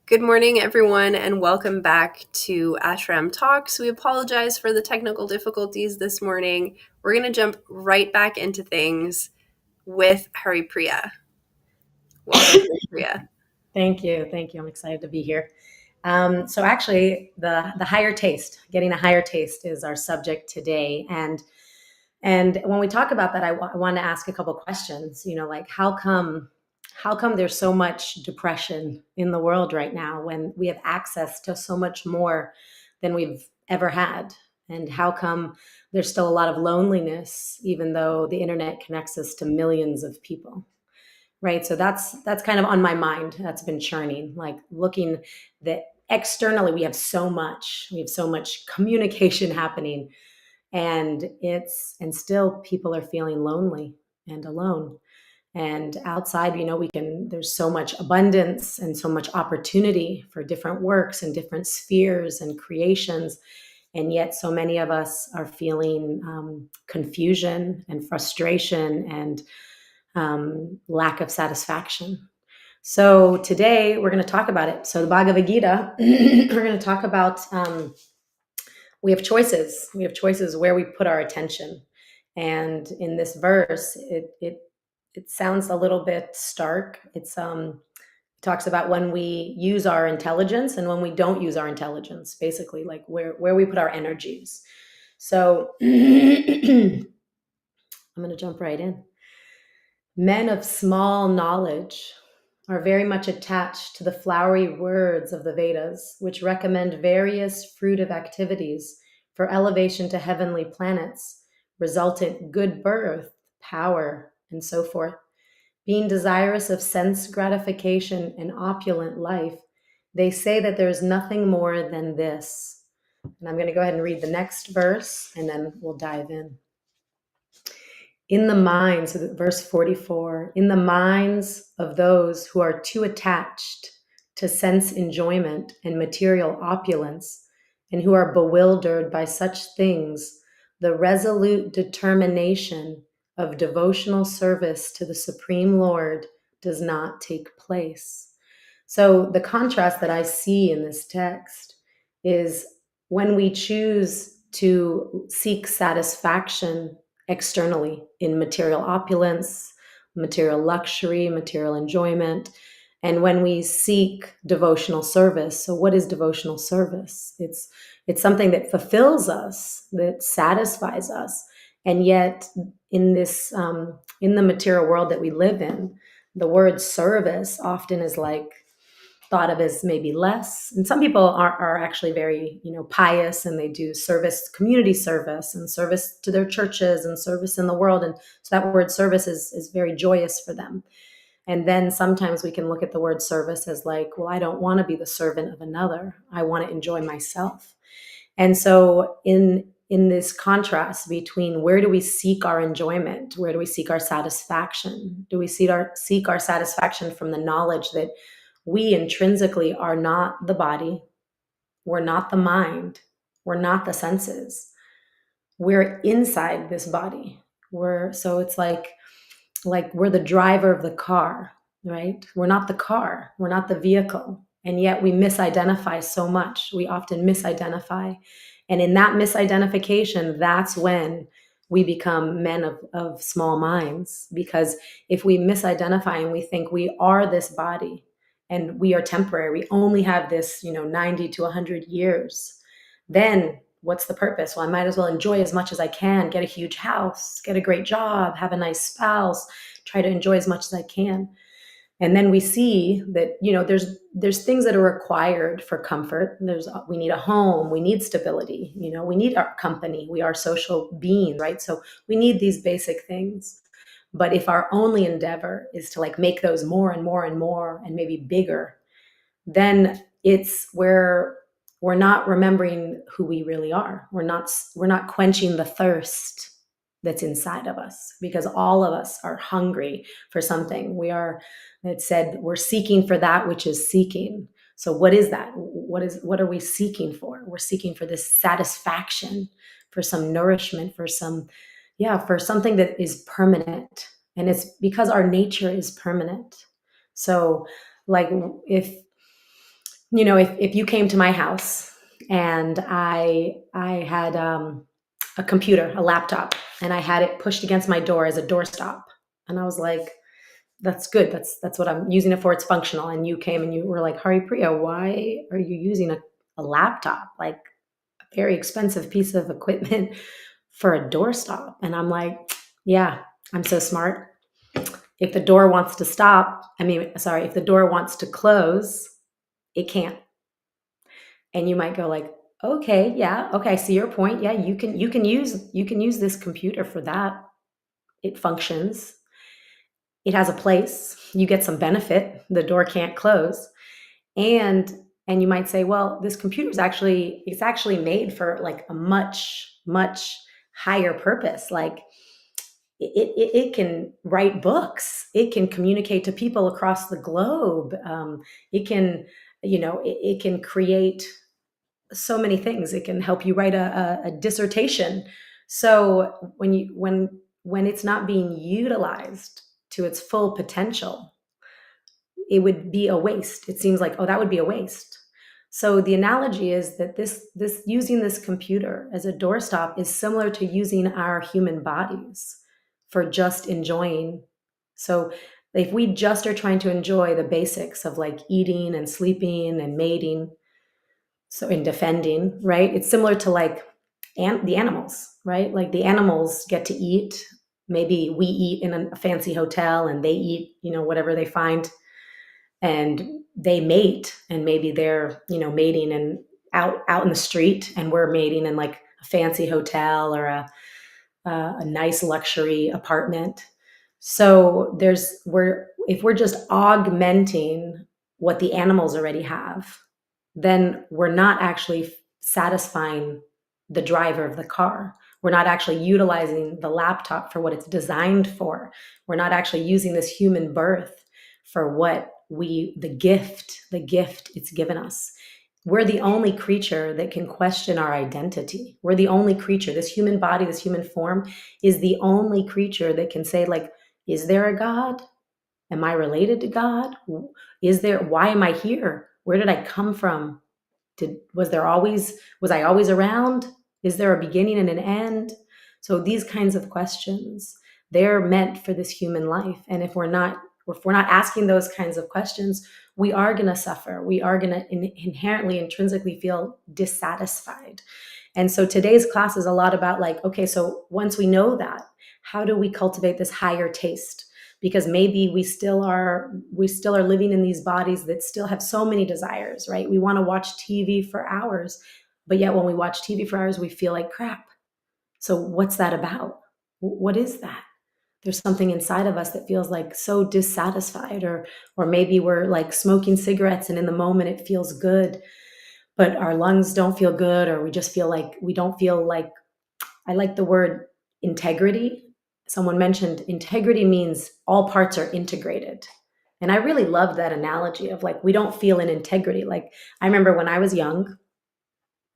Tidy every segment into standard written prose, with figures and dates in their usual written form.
Good morning, everyone, and welcome back to Ashram Talks. We apologize for the technical difficulties this morning. We're going to jump right back into things with Haripriya. Welcome, Haripriya. Thank you. I'm excited to be here. So actually, the higher taste, getting a higher taste, is our subject today. And when we talk about that, I want to ask a couple questions. Like how come there's so much depression in the world right now when we have access to so much more than we've ever had? And how come there's still a lot of loneliness, even though the internet connects us to millions of people? Right. So that's kind of on my mind. That's been churning, like looking that externally we have so much communication happening, and still people are feeling lonely and alone. And outside, there's so much abundance and so much opportunity for different works and different spheres and creations. And yet so many of us are feeling confusion and frustration and lack of satisfaction. So today we're going to talk about it. So the Bhagavad Gita, we're going to talk about we have choices. We have choices where we put our attention. And in this verse, it sounds a little bit stark. It talks about when we use our intelligence and when we don't use our intelligence, basically, like where we put our energies. So I'm going to jump right in. Men of small knowledge are very much attached to the flowery words of the Vedas, which recommend various fruitive activities for elevation to heavenly planets, resultant good birth, power, and so forth. Being desirous of sense gratification and opulent life, they say that there is nothing more than this. And I'm going to go ahead and read the next verse, and then we'll dive in. In the minds, so verse 44, in the minds of those who are too attached to sense enjoyment and material opulence, and who are bewildered by such things, the resolute determination of devotional service to the Supreme Lord does not take place. So the contrast that I see in this text is when we choose to seek satisfaction externally in material opulence, material luxury, material enjoyment, and when we seek devotional service. So what is devotional service? It's something that fulfills us, that satisfies us. And yet in this in the material world that we live in, the word service often is like thought of as maybe less. And some people are actually very, pious, and they do service, community service, and service to their churches and service in the world. And so that word service is very joyous for them. And then sometimes we can look at the word service as like, well, I don't want to be the servant of another. I want to enjoy myself. And so in this contrast between where do we seek our enjoyment, where do we seek our satisfaction? Do we seek our satisfaction from the knowledge that we intrinsically are not the body, we're not the mind, we're not the senses, we're inside this body. So it's like we're the driver of the car, right? We're not the car, we're not the vehicle. And yet we misidentify so much. We often misidentify. And in that misidentification, that's when we become men of small minds. Because if we misidentify and we think we are this body and we are temporary, we only have this, 90 to 100 years, then what's the purpose? Well, I might as well enjoy as much as I can, get a huge house, get a great job, have a nice spouse, try to enjoy as much as I can. And then we see that, there's things that are required for comfort. We need a home, we need stability, we need our company, we are social beings, right? So we need these basic things. But if our only endeavor is to like make those more and more and more and maybe bigger, then it's where we're not remembering who we really are. We're not quenching the thirst that's inside of us, because all of us are hungry for something. It said we're seeking for that which is seeking. So what is that? What are we seeking for? We're seeking for this satisfaction, for some nourishment, for something that is permanent. And it's because our nature is permanent. So like if if you came to my house and I had a computer, a laptop, and I had it pushed against my door as a doorstop, and I was like, that's good. That's what I'm using it for. It's functional. And you came and you were like, Haripriya, why are you using a laptop, like a very expensive piece of equipment, for a doorstop? And I'm like, yeah, I'm so smart. If the door wants to if the door wants to close, it can't. And you might go like, okay, yeah, okay, I see your point. Yeah, you can use this computer for that. It functions. It has a place. You get some benefit. The door can't close. And you might say, well, this computer is actually made for like a much higher purpose. Like it can write books. It can communicate to people across the globe. It can, it can create so many things. It can help you write a dissertation. So when it's not being utilized to its full potential, it would be a waste. It seems like, oh, that would be a waste. So the analogy is that this using this computer as a doorstop is similar to using our human bodies for just enjoying. So if we just are trying to enjoy the basics of like eating and sleeping and mating, so in defending, right? It's similar to like the animals, right? Like the animals get to eat. Maybe we eat in a fancy hotel and they eat, whatever they find, and they mate, and maybe they're, mating and out in the street, and we're mating in like a fancy hotel or a nice luxury apartment. So if we're just augmenting what the animals already have, then we're not actually satisfying the driver of the car. We're not actually utilizing the laptop for what it's designed for. We're not actually using this human birth for what the gift it's given us. We're the only creature that can question our identity. We're the only creature. This human body, this human form is the only creature that can say, like, is there a God? Am I related to God? Why am I here? Where did I come from? Was I always around? Is there a beginning and an end? So these kinds of questions, they're meant for this human life. And if we're not asking those kinds of questions, we are going to suffer. We are going to inherently, intrinsically feel dissatisfied. And so today's class is a lot about like, okay, so once we know that, how do we cultivate this higher taste? Because maybe we still are living in these bodies that still have so many desires, right? We want to watch TV for hours, but yet when we watch TV for hours, we feel like crap. So what's that about? What is that? There's something inside of us that feels like so dissatisfied, or maybe we're like smoking cigarettes and in the moment it feels good, but our lungs don't feel good, or we just feel like we don't feel like, I like the word integrity. Someone mentioned integrity means all parts are integrated. And I really love that analogy of like, we don't feel an integrity. Like I remember when I was young,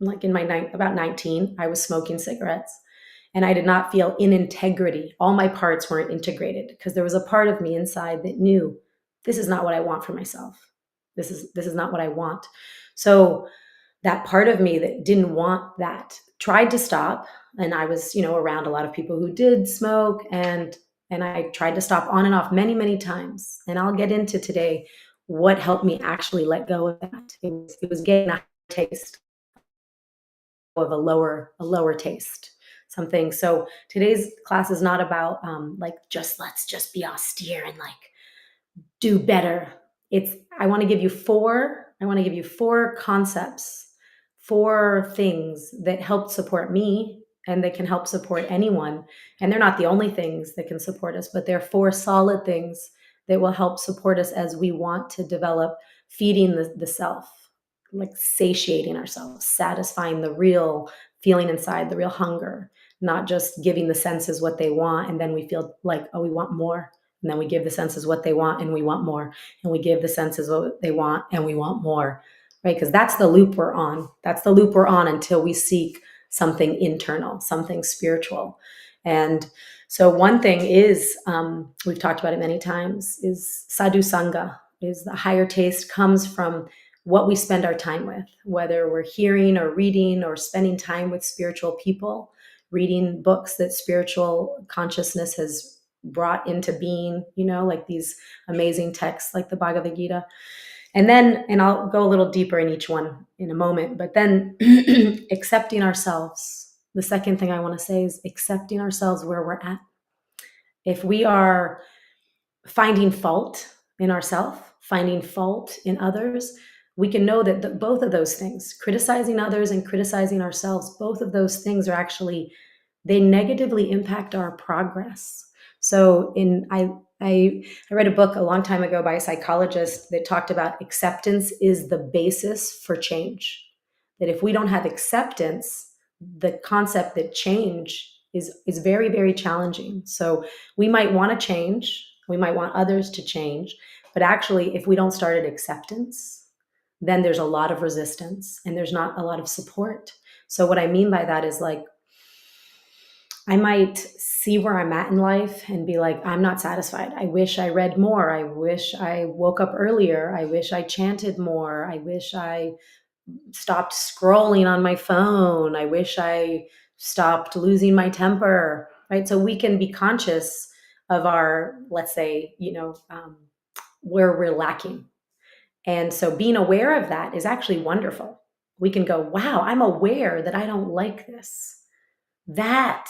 like in about 19, I was smoking cigarettes and I did not feel in integrity. All my parts weren't integrated because there was a part of me inside that knew this is not what I want for myself. This is not what I want. So that part of me that didn't want that tried to stop. And I was, around a lot of people who did smoke, and I tried to stop on and off many, many times. And I'll get into today what helped me actually let go of that. It was getting a taste of a lower taste, something. So today's class is not about like let's just be austere and like do better. I want to give you four concepts, four things that help support me and that can help support anyone. And they're not the only things that can support us, but they're four solid things that will help support us as we want to develop feeding the self, like satiating ourselves, satisfying the real feeling inside, the real hunger, not just giving the senses what they want. And then we feel like, oh, we want more. And then we give the senses what they want and we want more. And we give the senses what they want and we want more, right? Because that's the loop we're on. That's the loop we're on until we seek something internal, something spiritual. And so one thing is, we've talked about it many times, is sadhu sangha, is the higher taste comes from what we spend our time with, whether we're hearing or reading or spending time with spiritual people, reading books that spiritual consciousness has brought into being, like these amazing texts like the Bhagavad Gita. And I'll go a little deeper in each one in a moment, but then accepting ourselves. The second thing I want to say is accepting ourselves where we're at. If we are finding fault in ourselves, finding fault in others, we can know that both of those things, criticizing others and criticizing ourselves, both of those things are actually, they negatively impact our progress. So I read a book a long time ago by a psychologist that talked about acceptance is the basis for change. That if we don't have acceptance, the concept that change is very, very challenging. So we might want to change, we might want others to change, but actually, if we don't start at acceptance, then there's a lot of resistance and there's not a lot of support. So what I mean by that is, like, I might see where I'm at in life and be like, I'm not satisfied. I wish I read more. I wish I woke up earlier. I wish I chanted more. I wish I stopped scrolling on my phone. I wish I stopped losing my temper, right? So we can be conscious of our, let's say, where we're lacking. And so being aware of that is actually wonderful. We can go, wow, I'm aware that I don't like this. That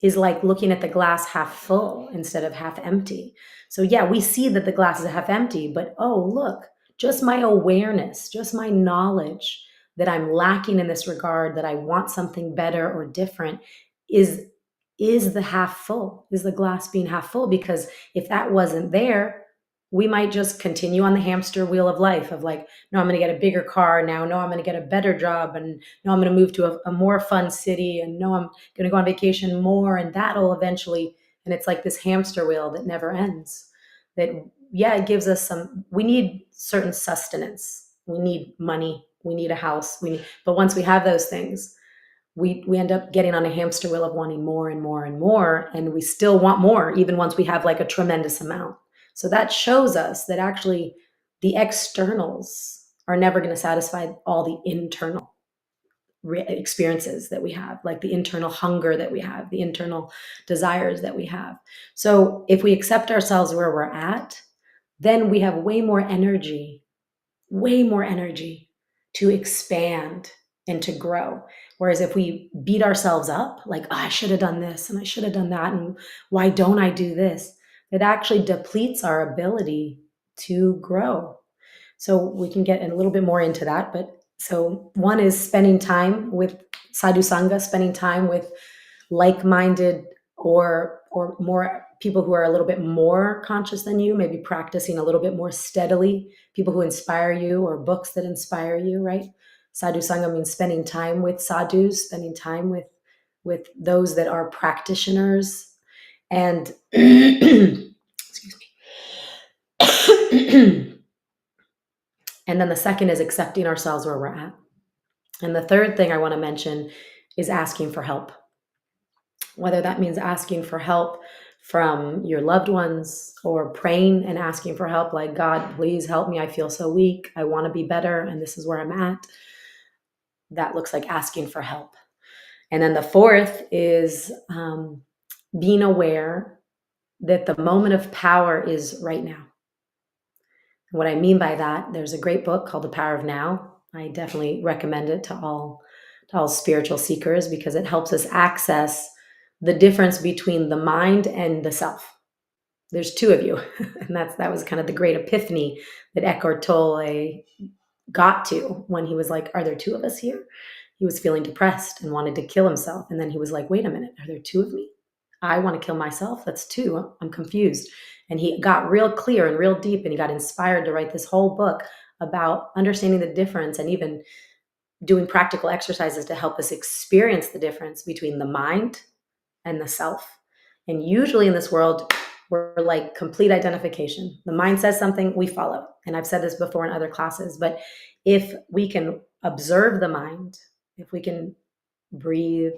is like looking at the glass half full instead of half empty. So yeah, we see that the glass is half empty, but oh, look, just my awareness, just my knowledge that I'm lacking in this regard, that I want something better or different, is the half full, is the glass being half full. Because if that wasn't there, we might just continue on the hamster wheel of life of like, no, I'm going to get a bigger car now. No, I'm going to get a better job. And no, I'm going to move to a more fun city. And no, I'm going to go on vacation more. And that'll eventually, and it's like this hamster wheel that never ends. That, yeah, it gives us we need certain sustenance. We need money. We need a house. But once we have those things, we end up getting on a hamster wheel of wanting more and more and more. And we still want more, even once we have like a tremendous amount. So that shows us that actually the externals are never going to satisfy all the internal experiences that we have, like the internal hunger that we have, the internal desires that we have. So if we accept ourselves where we're at, then we have way more energy to expand and to grow. Whereas if we beat ourselves up, like, oh, I should have done this and I should have done that, and why don't I do this? It actually depletes our ability to grow. So we can get a little bit more into that. But so one is spending time with sadhu sangha, spending time with like-minded or more people who are a little bit more conscious than you, maybe practicing a little bit more steadily, people who inspire you or books that inspire you, right? Sadhu sangha means spending time with sadhus, spending time with those that are practitioners. And excuse me. And then the second is accepting ourselves where we're at. And the third thing I want to mention is asking for help. Whether that means asking for help from your loved ones or praying and asking for help, like, God, please help me. I feel so weak. I want to be better. And this is where I'm at. That looks like asking for help. And then the fourth is being aware that the moment of power is right now. What I mean by that, there's a great book called The Power of Now. I definitely recommend it to all spiritual seekers because it helps us access the difference between the mind and the self. There's two of you. And that was kind of the great epiphany that Eckhart Tolle got to when he was like, are there two of us here? He was feeling depressed and wanted to kill himself. And then he was like, wait a minute, are there two of me? I want to kill myself. That's two. I'm confused. And he got real clear and real deep, and he got inspired to write this whole book about understanding the difference and even doing practical exercises to help us experience the difference between the mind and the self. And usually in this world, we're like complete identification. The mind says something, we follow. And I've said this before in other classes, but if we can observe the mind, if we can breathe,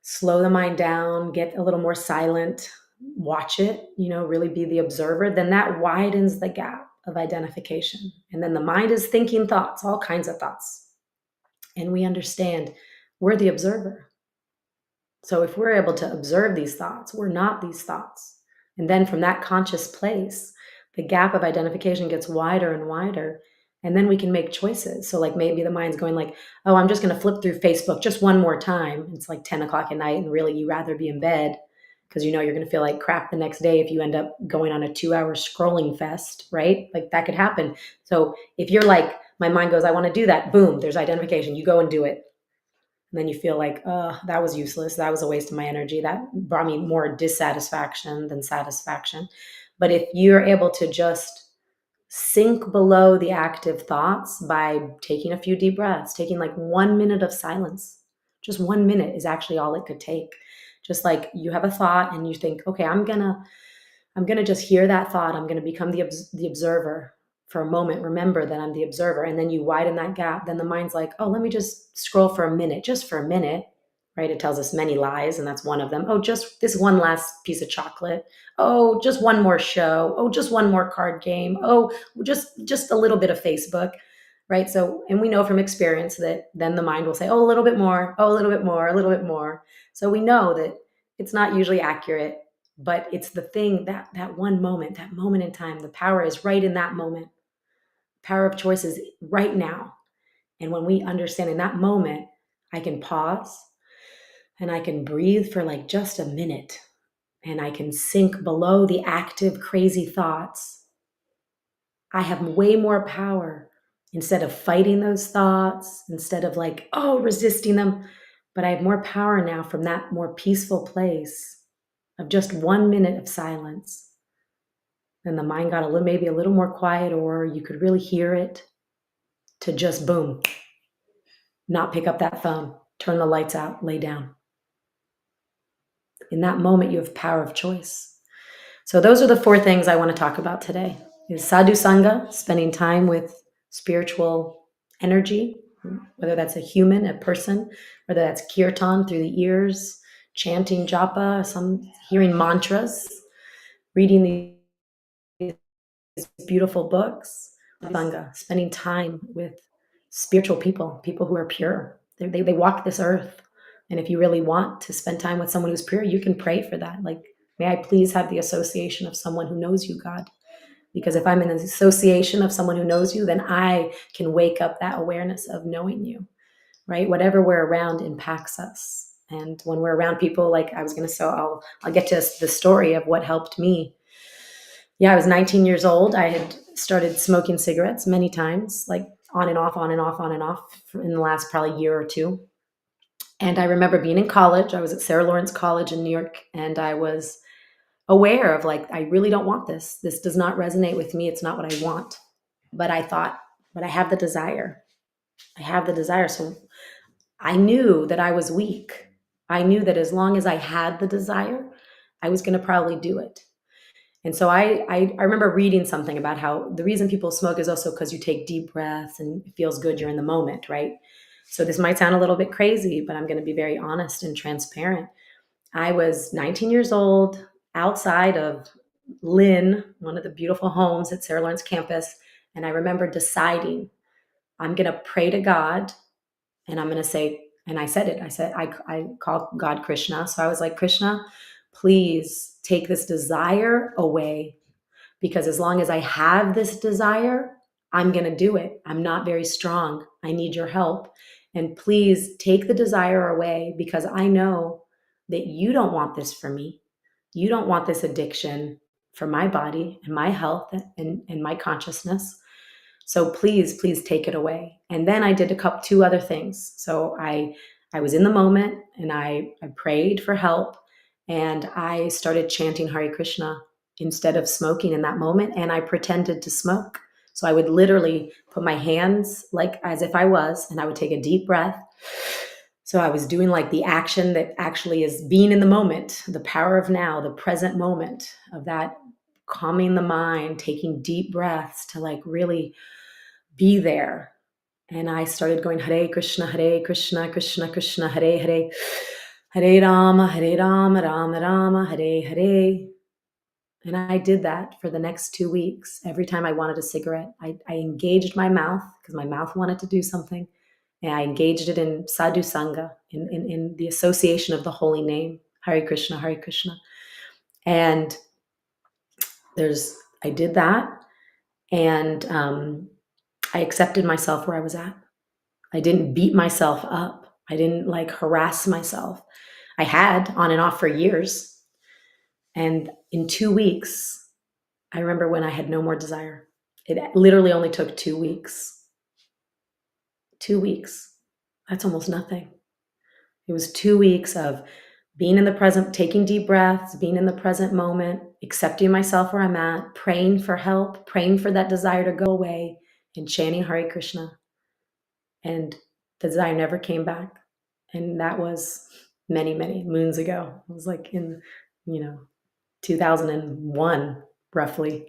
slow the mind down, get a little more silent, watch it, really be the observer, then that widens the gap. of identification. And then the mind is thinking thoughts, all kinds of thoughts. And we understand we're the observer. So if we're able to observe these thoughts, we're not these thoughts. And then from that conscious place, the gap of identification gets wider and wider. And then we can make choices. So like maybe the mind's going like, oh, I'm just going to flip through Facebook just one more time. It's like 10 o'clock at night and really you'd rather be in bed because you know you're going to feel like crap the next day if you end up going on a 2-hour scrolling fest, right? Like that could happen. So if you're like, my mind goes, I want to do that, boom, there's identification. You go and do it. And then you feel like, oh, that was useless. That was a waste of my energy. That brought me more dissatisfaction than satisfaction. But if you're able to just sink below the active thoughts by taking a few deep breaths, taking like 1 minute of silence, just 1 minute is actually all it could take. Just like you have a thought and you think, okay, I'm gonna just hear that thought. I'm gonna become the observer for a moment. Remember that I'm the observer, and then you widen that gap. Then the mind's like, oh, let me just scroll for a minute, just for a minute, right? It tells us many lies, and that's one of them. Oh, just this one last piece of chocolate. Oh, just one more show. Oh, just one more card game. Oh, just a little bit of Facebook, right? So, and we know from experience that then the mind will say, oh, a little bit more. Oh, a little bit more. A little bit more. So we know that it's not usually accurate, but it's the thing that one moment, that moment in time, the power is right in that moment. Power of choice is right now. And when we understand in that moment, I can pause and I can breathe for like just a minute and I can sink below the active, crazy thoughts. I have way more power instead of fighting those thoughts, instead of like, oh, resisting them. But I have more power now from that more peaceful place of just 1 minute of silence. And the mind got maybe a little more quiet, or you could really hear it, to just boom, not pick up that phone, turn the lights out, lay down. In that moment, you have power of choice. So those are the 4 things I want to talk about today. Is sadhu sangha, spending time with spiritual energy, whether that's a human, a person, whether that's kirtan through the ears, chanting japa, some hearing mantras, reading these beautiful books. Sangha, spending time with spiritual people who are pure. They walk this earth. And if you really want to spend time with someone who's pure, you can pray for that. Like, may I please have the association of someone who knows you, God? Because if I'm in an association of someone who knows you, then I can wake up that awareness of knowing you, right? Whatever we're around impacts us. And when we're around people, like I was going to say, I'll get to the story of what helped me. Yeah, I was 19 years old. I had started smoking cigarettes many times, like on and off, on and off, on and off in the last probably year or two. And I remember being in college. I was at Sarah Lawrence College in New York, and I was aware of like, I really don't want this. This does not resonate with me. It's not what I want. But I thought, but I have the desire. I have the desire. So I knew that I was weak. I knew that as long as I had the desire, I was going to probably do it. And so I remember reading something about how the reason people smoke is also because you take deep breaths and it feels good. You're in the moment, right? So this might sound a little bit crazy, but I'm going to be very honest and transparent. I was 19 years old, outside of Lynn, one of the beautiful homes at Sarah Lawrence campus. And I remember deciding I'm going to pray to God and I'm going to say, and I said it, I called God Krishna. So I was like, Krishna, please take this desire away, because as long as I have this desire, I'm going to do it. I'm not very strong. I need your help. And please take the desire away, because I know that you don't want this for me. You don't want this addiction for my body and my health and my consciousness. So please take it away. And then I did two other things. So I was in the moment and I prayed for help, and I started chanting Hare Krishna instead of smoking in that moment. And I pretended to smoke. So I would literally put my hands like as if I was, and I would take a deep breath. So I was doing like the action that actually is being in the moment, the power of now, the present moment of that, calming the mind, taking deep breaths to like really be there. And I started going Hare Krishna, Krishna Krishna, Hare Hare, Hare Rama, Rama Rama, Hare Hare. And I did that for the next 2 weeks. Every time I wanted a cigarette, I engaged my mouth because my mouth wanted to do something. And I engaged it in sadhu sangha, in the association of the holy name, Hare Krishna, Hare Krishna. And I did that. And I accepted myself where I was at. I didn't beat myself up. I didn't like harass myself. I had on and off for years. And in 2 weeks, I remember when I had no more desire. It literally only took 2 weeks. 2 weeks. That's almost nothing. It was 2 weeks of being in the present, taking deep breaths, being in the present moment, accepting myself where I'm at, praying for help, praying for that desire to go away, and chanting Hare Krishna. And the desire never came back. And that was many, many moons ago. It was like in, 2001, roughly.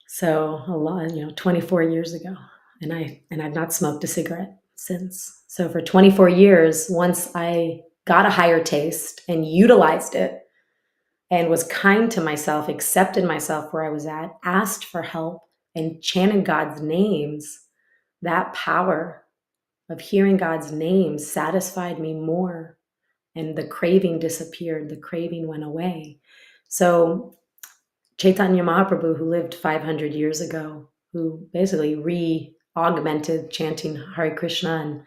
So a lot, 24 years ago. And I've not smoked a cigarette since. So for 24 years, once I got a higher taste and utilized it and was kind to myself, accepted myself where I was at, asked for help, and chanted God's names, that power of hearing God's name satisfied me more. And the craving disappeared. The craving went away. So Chaitanya Mahaprabhu, who lived 500 years ago, who basically re-augmented chanting Hare Krishna, and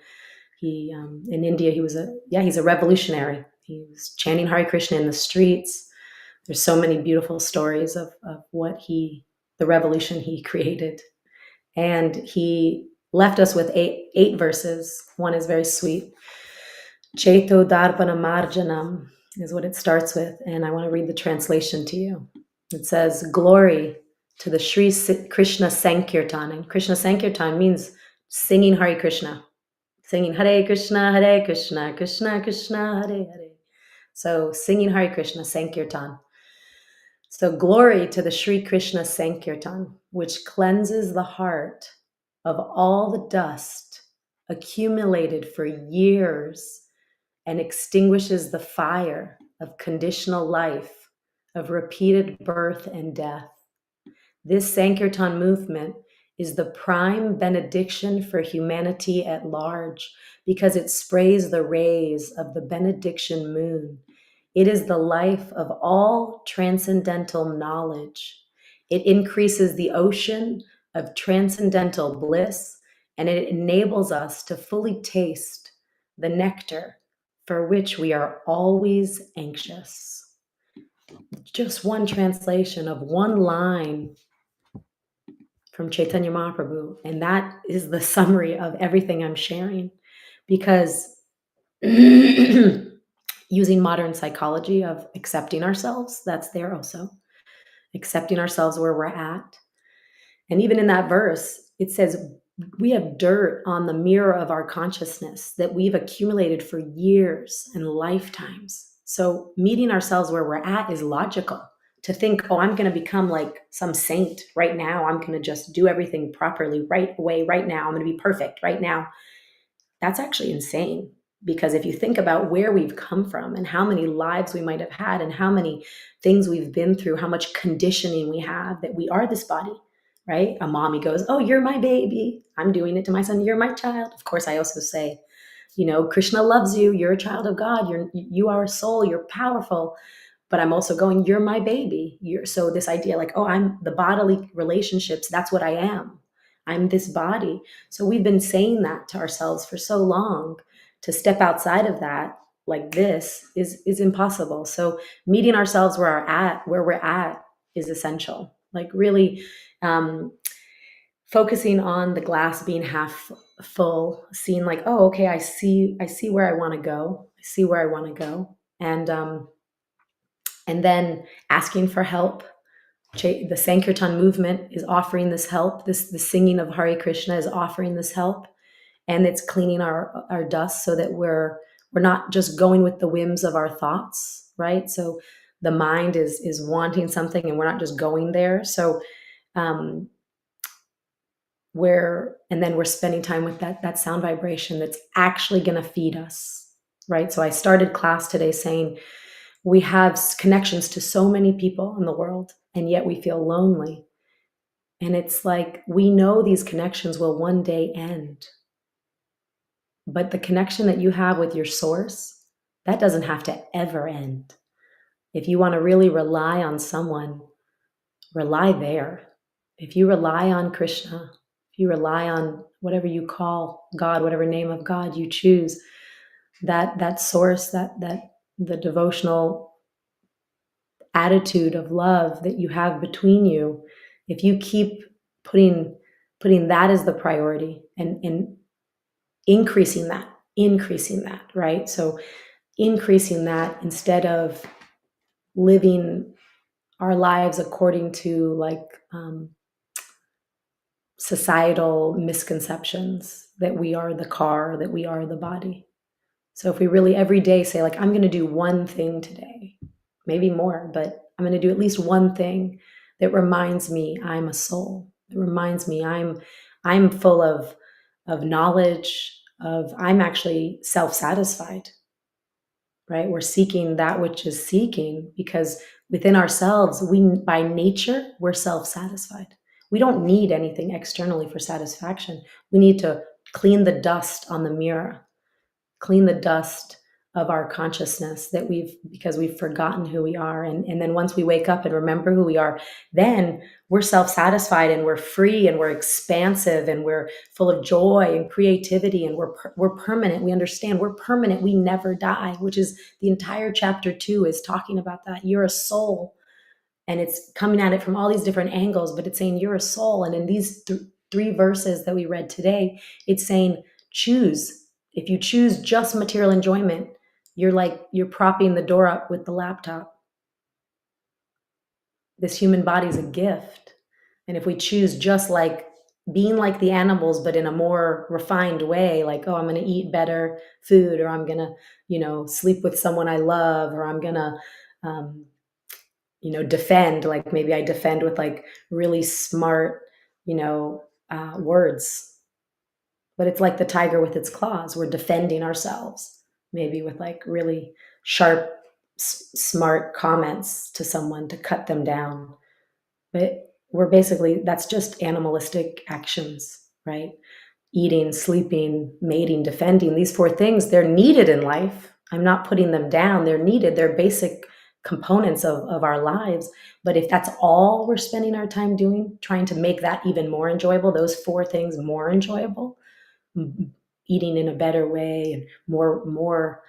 he in India, he's a revolutionary. He was chanting Hare Krishna in the streets. There's so many beautiful stories of the revolution he created. And he left us with eight verses. One is very sweet. Cheto Darpana Marjanam is what it starts with. And I want to read the translation to you. It says, glory to the Sri Krishna Sankirtan. And Krishna Sankirtan means singing Hare Krishna. Singing Hare Krishna, Krishna Krishna, Hare Hare. So singing Hare Krishna, Sankirtan. So glory to the Sri Krishna Sankirtan, which cleanses the heart of all the dust accumulated for years and extinguishes the fire of conditional life, of repeated birth and death. This Sankirtan movement is the prime benediction for humanity at large because it sprays the rays of the benediction moon. It is the life of all transcendental knowledge. It increases the ocean of transcendental bliss, and it enables us to fully taste the nectar for which we are always anxious. Just one translation of one line from Chaitanya Mahaprabhu, and that is the summary of everything I'm sharing. Because using modern psychology of accepting ourselves, that's there also. Accepting ourselves where we're at. And even in that verse, it says, we have dirt on the mirror of our consciousness that we've accumulated for years and lifetimes. So meeting ourselves where we're at is logical. To think, oh, I'm going to become like some saint right now. I'm going to just do everything properly right away, right now. I'm going to be perfect right now. That's actually insane. Because if you think about where we've come from and how many lives we might have had and how many things we've been through, how much conditioning we have that we are this body, right? A mommy goes, oh, you're my baby. I'm doing it to my son. You're my child. Of course, I also say, Krishna loves you. You're a child of God. You are a soul. You're powerful. But I'm also going, you're my baby. So this idea like, oh, I'm the bodily relationships. That's what I am. I'm this body. So we've been saying that to ourselves for so long. To step outside of that like this is impossible. So meeting ourselves where we're at is essential. Like really focusing on the glass being half full, seeing like, oh, okay, I see where I want to go. I see where I want to go. And then asking for help. The Sankirtan movement is offering this help. The singing of Hare Krishna is offering this help. And it's cleaning our dust so that we're not just going with the whims of our thoughts, right? So the mind is wanting something and we're not just going there. So and then we're spending time with that sound vibration that's actually going to feed us, right? So I started class today saying, We have connections to so many people in the world, and yet we feel lonely. And it's like we know these connections will one day end. But the connection that you have with your source, that doesn't have to ever end. If you want to really rely on someone, rely there. If you rely on Krishna, if you rely on whatever you call God, whatever name of God you choose, that source, that the devotional attitude of love that you have between you, if you keep putting that as the priority and increasing that, right? So increasing that instead of living our lives according to like societal misconceptions that we are the car, that we are the body. So if we really every day say like, I'm going to do one thing today, maybe more, but I'm going to do at least one thing that reminds me I'm a soul. It reminds me I'm full of knowledge, of I'm actually self-satisfied, right? We're seeking that which is seeking because within ourselves, we by nature, we're self-satisfied. We don't need anything externally for satisfaction. We need to clean the dust on the mirror, clean the dust of our consciousness that because we've forgotten who we are. And then once we wake up and remember who we are, then we're self-satisfied and we're free and we're expansive and we're full of joy and creativity and we're permanent. We understand we're permanent. We never die, which is the entire chapter 2 is talking about that. You're a soul. And it's coming at it from all these different angles, but it's saying you're a soul. And in these 3 verses that we read today, it's saying choose. If you choose just material enjoyment, you're propping the door up with the laptop. This human body is a gift. And if we choose just like being like the animals, but in a more refined way, like, oh, I'm going to eat better food, or I'm going to, sleep with someone I love, or I'm going to, defend, like maybe I defend with like really smart, words, but it's like the tiger with its claws. We're defending ourselves, maybe with like really sharp, smart comments to someone to cut them down. But that's just animalistic actions, right? Eating, sleeping, mating, defending, these 4 things, they're needed in life. I'm not putting them down. They're needed. They're basic components of our lives. But if that's all we're spending our time doing, trying to make that even more enjoyable, those 4 things more enjoyable, eating in a better way and more,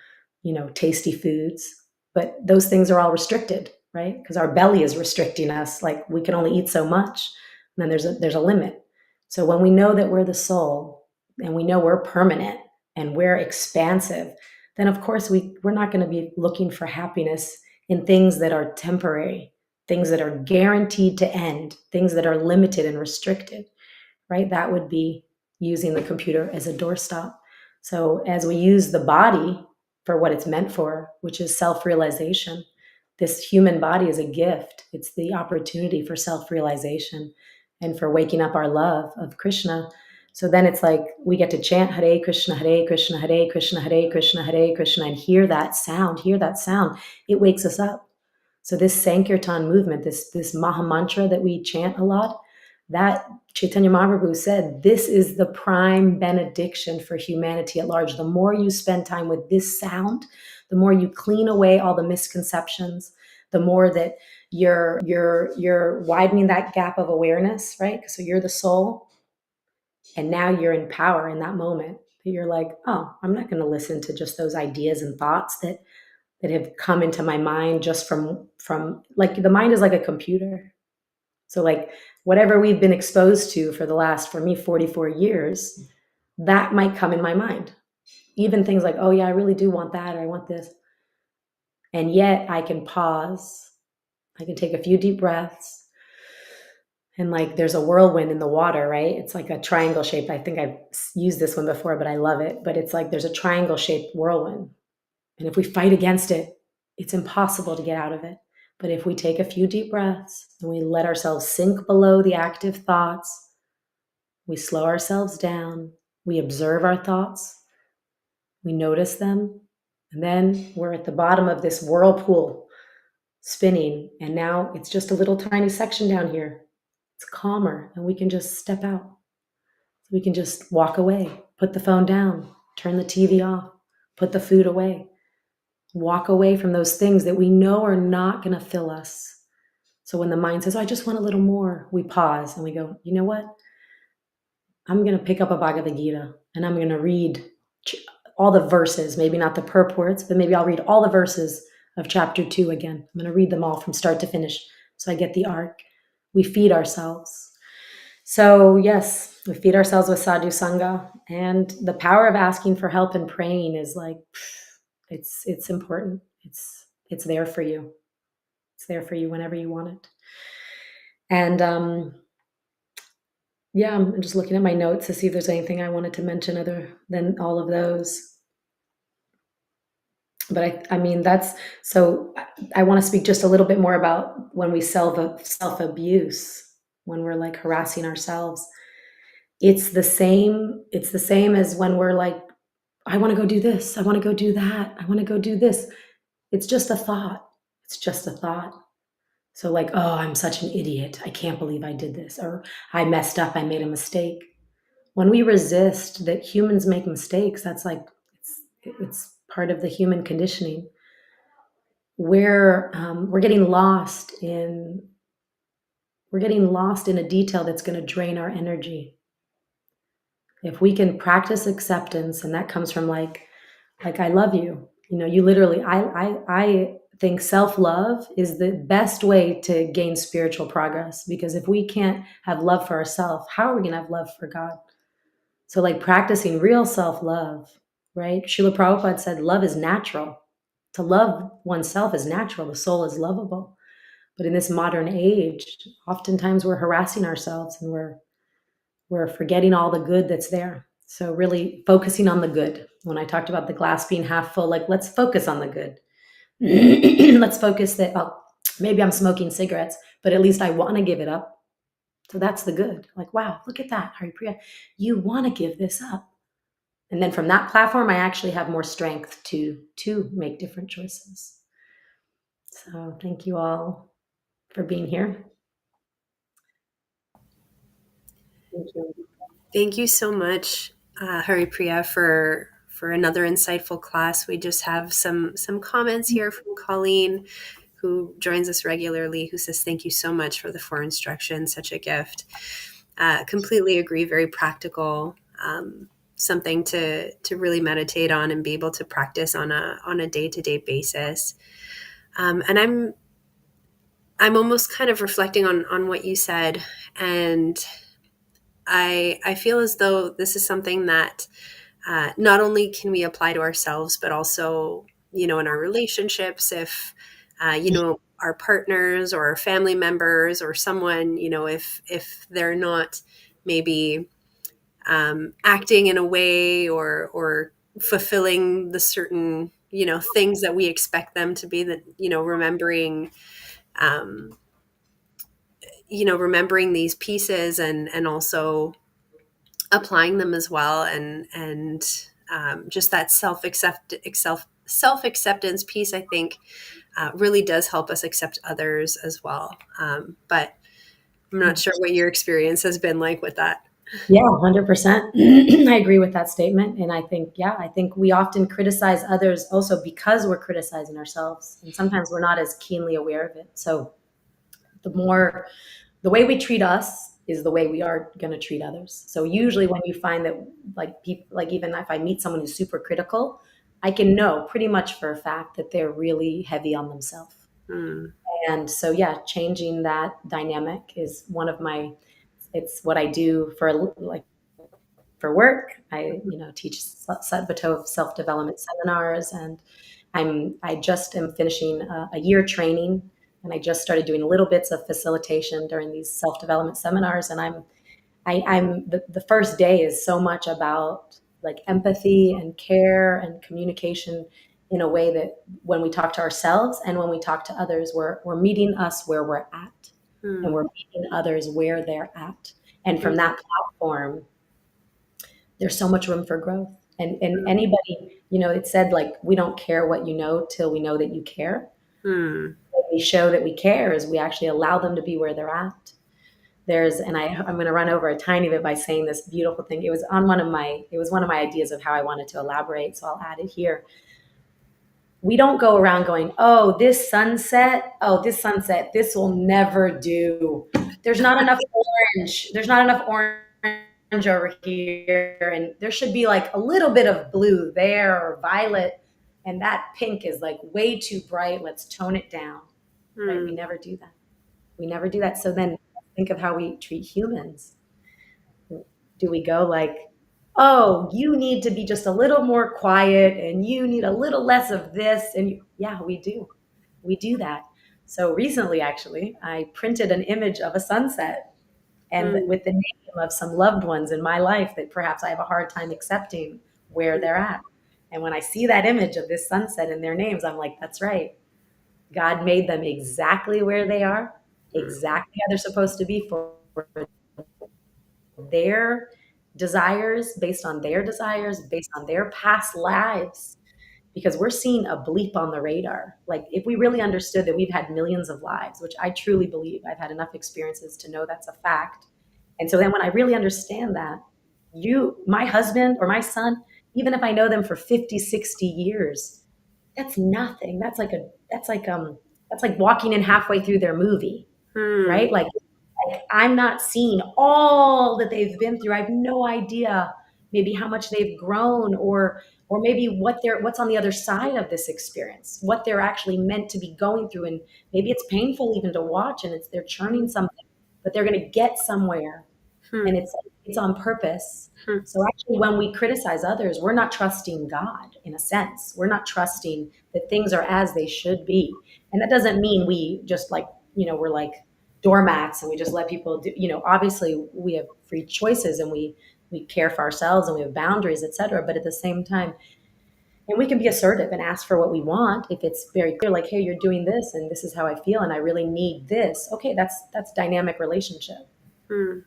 tasty foods. But those things are all restricted, right? Because our belly is restricting us. Like we can only eat so much. And then there's a limit. So when we know that we're the soul and we know we're permanent and we're expansive, then of course we're not going to be looking for happiness in things that are temporary, things that are guaranteed to end, things that are limited and restricted, right? That would be using the computer as a doorstop. So as we use the body for what it's meant for, which is self-realization, this human body is a gift. It's the opportunity for self-realization and for waking up our love of Krishna. So then it's like we get to chant Hare Krishna, Hare Krishna, Hare Krishna, Hare Krishna, Hare Krishna, and hear that sound. It wakes us up. So this Sankirtan movement, this Maha Mantra that we chant a lot, that Chaitanya Mahaprabhu said, this is the prime benediction for humanity at large. The more you spend time with this sound, the more you clean away all the misconceptions, the more that you're widening that gap of awareness, right? So you're the soul, and now you're in power in that moment. You're like, oh, I'm not going to listen to just those ideas and thoughts that have come into my mind just from like the mind is like a computer. So like whatever we've been exposed to for the last, for me, 44 years, that might come in my mind. Even things like, oh yeah, I really do want that, or I want this. And yet I can pause. I can take a few deep breaths. And like there's a whirlwind in the water, right? It's like a triangle shape. I think I've used this one before, but I love it. But it's like there's a triangle shaped whirlwind. And if we fight against it, it's impossible to get out of it. But if we take a few deep breaths and we let ourselves sink below the active thoughts, we slow ourselves down, we observe our thoughts, we notice them, And then we're at the bottom of this whirlpool spinning. And now it's just a little tiny section down here. It's calmer, and we can just step out. We can just walk away, put the phone down, turn the TV off, put the food away, walk away from those things that we know are not going to fill us. So when the mind says, oh, I just want a little more, we pause and we go, you know what? I'm going to pick up a Bhagavad Gita and I'm going to read all the verses, maybe not the purports, but maybe I'll read all the verses of chapter 2 again. I'm going to read them all from start to finish so I get the arc. We feed ourselves. So, yes, we feed ourselves with sadhu sangha, and the power of asking for help and praying is like, it's important. It's there for you. It's there for you whenever you want it. And yeah, I'm just looking at my notes to see if there's anything I wanted to mention other than all of those. But I mean, that's so. I want to speak just a little bit more about when we self abuse, when we're like harassing ourselves. It's the same. It's the same as when we're like, I want to go do this. I want to go do that. I want to go do this. It's just a thought. It's just a thought. So like, oh, I'm such an idiot. I can't believe I did this. Or I messed up. I made a mistake. When we resist that humans make mistakes, that's like, it's part of the human conditioning. We're getting lost in a detail that's going to drain our energy. If we can practice acceptance, and that comes from like I love you. You know, you literally, I think self-love is the best way to gain spiritual progress, because if we can't have love for ourselves, how are we going to have love for God? So like practicing real self-love, right? Srila Prabhupada said, love is natural. To love oneself is natural. The soul is lovable. But in this modern age, oftentimes we're harassing ourselves and we're forgetting all the good that's there. So really focusing on the good. When I talked about the glass being half full, like let's focus on the good. Let's focus that, oh, maybe I'm smoking cigarettes, but at least I want to give it up. So that's the good. Like, wow, look at that, Haripriya. You want to give this up. And then from that platform, I actually have more strength to make different choices. So thank you all for being here. Thank you. Thank you so much, Haripriya, for another insightful class. We just have some comments here from Colleen, who joins us regularly, who says, thank you so much for the 4 instructions, such a gift. Completely agree, very practical, something to really meditate on and be able to practice on a day-to-day basis. And I'm almost kind of reflecting on what you said, and I feel as though this is something that not only can we apply to ourselves, but also, in our relationships, if, our partners or our family members or someone, if they're not maybe acting in a way or fulfilling the certain, things that we expect them to be, that, um, remembering these pieces and also applying them as well, and just that self acceptance piece, I think, really does help us accept others as well. But I'm not sure what your experience has been like with that. Yeah, 100%. I agree with that statement. And I think we often criticize others also because we're criticizing ourselves. And sometimes we're not as keenly aware of it. So the way we treat us is the way we are going to treat others. So usually when you find that like people, like even if I meet someone who's super critical, I can know pretty much for a fact that they're really heavy on themselves. Mm. And so, yeah, changing that dynamic is one of it's what I do for work. I, teach Sattva self-development seminars, and I just am finishing a year training, and I just started doing little bits of facilitation during these self-development seminars. And I'm the first day is so much about like empathy and care and communication in a way that when we talk to ourselves and when we talk to others, we're meeting us where we're at, and Mm. we're meeting others where they're at. And from Mm. that platform, there's so much room for growth. And anybody, it said like, we don't care what you know till we know that you care. Hmm. What we show that we care is we actually allow them to be where they're at. I'm going to run over a tiny bit by saying this beautiful thing. It was one of my ideas of how I wanted to elaborate. So I'll add it here. We don't go around going, oh, this sunset, this will never do. There's not enough orange. There's not enough orange over here. And there should be like a little bit of blue there or violet. And that pink is like way too bright. Let's tone it down. Right? We Hmm. never do that. We never do that. So then think of how we treat humans. Do we go like, oh, you need to be just a little more quiet and you need a little less of this? And yeah, we do. We do that. So recently, actually, I printed an image of a sunset and Hmm. with the name of some loved ones in my life that perhaps I have a hard time accepting where they're at. And when I see that image of this sunset and their names, I'm like, that's right. God made them exactly where they are, exactly how they're supposed to be for their desires, based on their past lives, because we're seeing a bleep on the radar. Like, if we really understood that we've had millions of lives, which I truly believe, I've had enough experiences to know that's a fact. And so then when I really understand that, my husband or my son, even if I know them for 50, 60 years, that's nothing. That's like walking in halfway through their movie, Hmm. right? Like I'm not seeing all that they've been through. I have no idea maybe how much they've grown or maybe what's on the other side of this experience, what they're actually meant to be going through. And maybe it's painful even to watch and they're churning something, but they're going to get somewhere Hmm. and it's on purpose. Hmm. So actually when we criticize others, we're not trusting God in a sense. We're not trusting that things are as they should be. And that doesn't mean we just like, we're like doormats and we just let people do, obviously we have free choices and we care for ourselves and we have boundaries, etc. But at the same time, and we can be assertive and ask for what we want if it's very clear, like, hey, you're doing this and this is how I feel and I really need this. Okay, that's dynamic relationship. Hmm.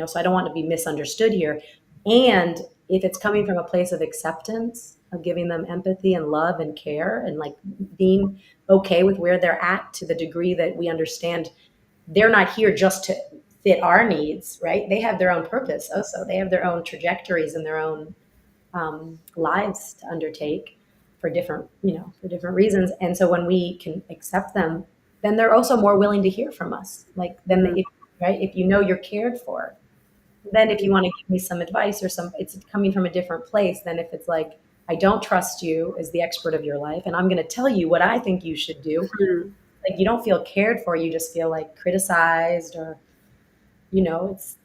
So I don't want to be misunderstood here. And if it's coming from a place of acceptance, of giving them empathy and love and care and like being okay with where they're at to the degree that we understand they're not here just to fit our needs, right? They have their own purpose also. They have their own trajectories and their own lives to undertake for different reasons. And so when we can accept them, then they're also more willing to hear from us. Like then, Hmm. if right, if you're cared for, then if you want to give me some advice or it's coming from a different place than if it's like, I don't trust you as the expert of your life, and I'm going to tell you what I think you should do. Hmm. Like you don't feel cared for, you just feel like criticized or, it's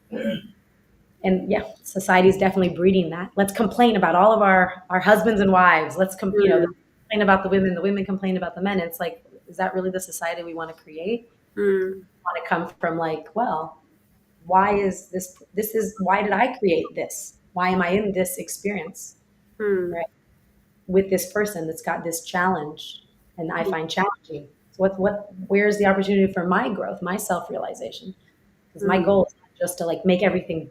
and yeah, society is definitely breeding that. Let's complain about all of our husbands and wives. Hmm. Complain about the women complain about the men. It's like, is that really the society we want to create? Hmm. Want to come from like, well, why is this is why did I create this? Why am I in this experience, Hmm. right? With this person that's got this challenge and I find challenging. So where's the opportunity for my growth, my self-realization? Because my Hmm. goal is not just to like make everything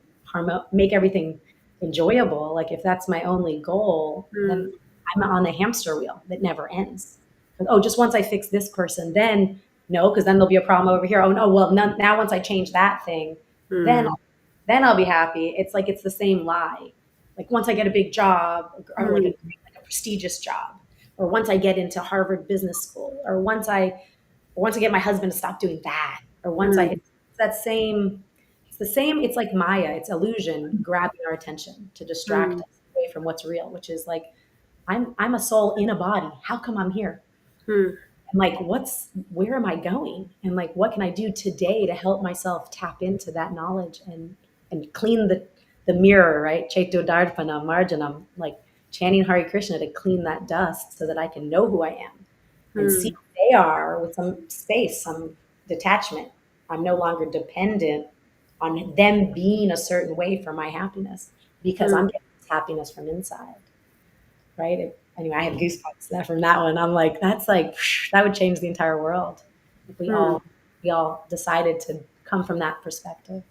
enjoyable. Like if that's my only goal, Hmm. then I'm on the hamster wheel that never ends. Like, oh, just once I fix this person, then no, because then there'll be a problem over here. Oh no, well now once I change that thing, then Hmm. then I'll be happy. It's like it's the same lie. Like once I get a big job or Hmm. like a prestigious job, or once I get into Harvard Business School, or once I get my husband to stop doing that, or once Hmm. it's that same, it's the same, it's like Maya, it's illusion grabbing our attention to distract Hmm. us away from what's real, which is like, I'm a soul in a body. How come I'm here? Hmm. And like, where am I going? And like, what can I do today to help myself tap into that knowledge and clean the mirror, right? Cheto Darpanam Marjanam, like chanting Hare Krishna to clean that dust so that I can know who I am and see Hmm. who they are with some space, some detachment. I'm no longer dependent on them being a certain way for my happiness because I'm Hmm. getting this happiness from inside, right? Anyway, I have goosebumps from that one. I'm like, that's like that would change the entire world if Hmm. we all decided to come from that perspective.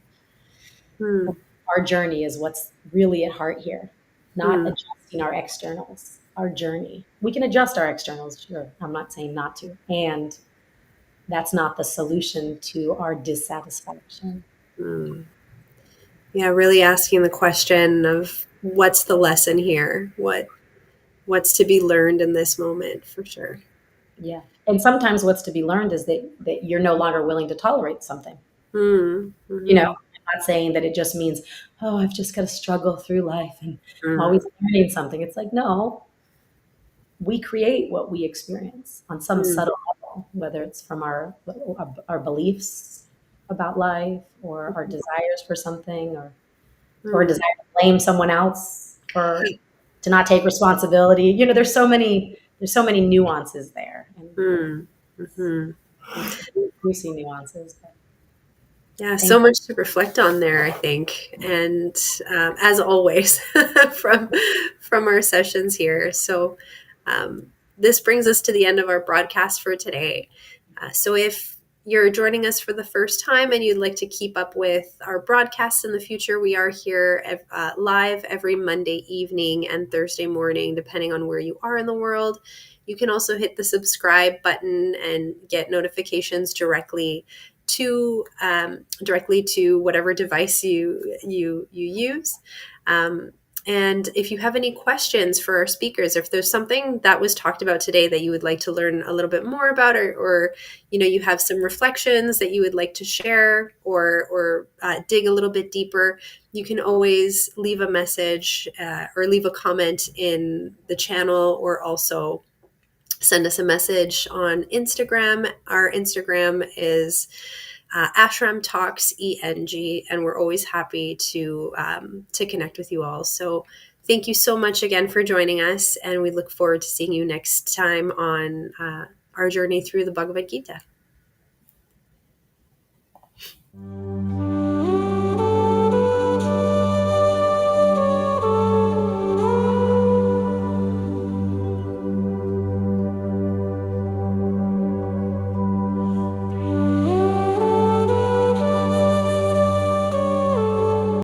Hmm. Our journey is what's really at heart here, not Hmm. adjusting our externals. our journey. We can adjust our externals, sure. I'm not saying not to. And that's not the solution to our dissatisfaction. Mm. Yeah, really asking the question of what's the lesson here? What's to be learned in this moment, for sure. Yeah. And sometimes what's to be learned is that you're no longer willing to tolerate something. Mm. You know, Hmm. I'm not saying that it just means, oh, I've just got to struggle through life and I'm Mm. always learning something. It's like, no, we create what we experience on some Mm. subtle level, whether it's from our beliefs about life or our desires for something or a Mm. desire to blame someone else or to not take responsibility. You know, there's so many nuances there, and Mm. Hmm. juicy nuances. But Yeah, so thank much to reflect on there, I think, and as always, from from our sessions here. So, this brings us to the end of our broadcast for today. So, if you're joining us for the first time and you'd like to keep up with our broadcasts in the future, we are here live every Monday evening and Thursday morning, depending on where you are in the world. You can also hit the subscribe button and get notifications directly to whatever device you use. Um, and if you have any questions for our speakers, if there's something that was talked about today that you would like to learn a little bit more about, or you have some reflections that you would like to share, or dig a little bit deeper, you can always leave a message or leave a comment in the channel, or also send us a message on Instagram. Our Instagram is Ashram Talks ENG, and we're always happy to connect with you all. So thank you so much again for joining us, and we look forward to seeing you next time on our journey through the Bhagavad Gita.